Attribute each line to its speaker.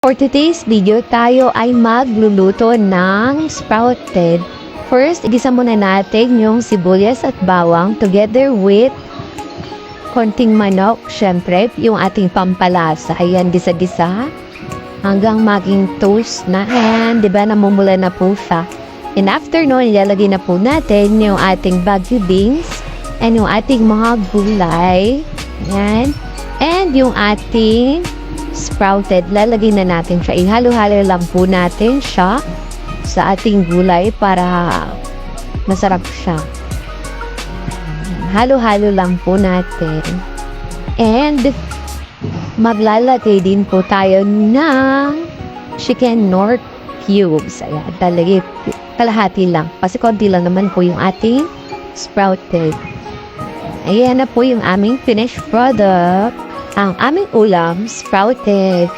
Speaker 1: For today's video, tayo ay magluluto ng sprouted. First, igisa muna natin yung sibuyas at bawang together with konting manok. Siyempre, yung ating pampalasa. Ayan, gisa-gisa hanggang maging toast na. And, di ba, namumula na po siya. And after nun, ilalagay na po natin yung ating bagu beans and yung ating mga gulay. Ayan. And yung ating sprouted, lalagay na natin siya. Ihalo-halo lang po natin siya sa ating gulay para masarap siya. Halo-halo lang po natin. And maglalagay din po tayo ng chicken Knorr cubes. Ayan, talagay kalahati lang. Kasi konti lang naman po yung ating sprouted. Ayan na po yung aming finished product. Ang aming ulam, sprouted.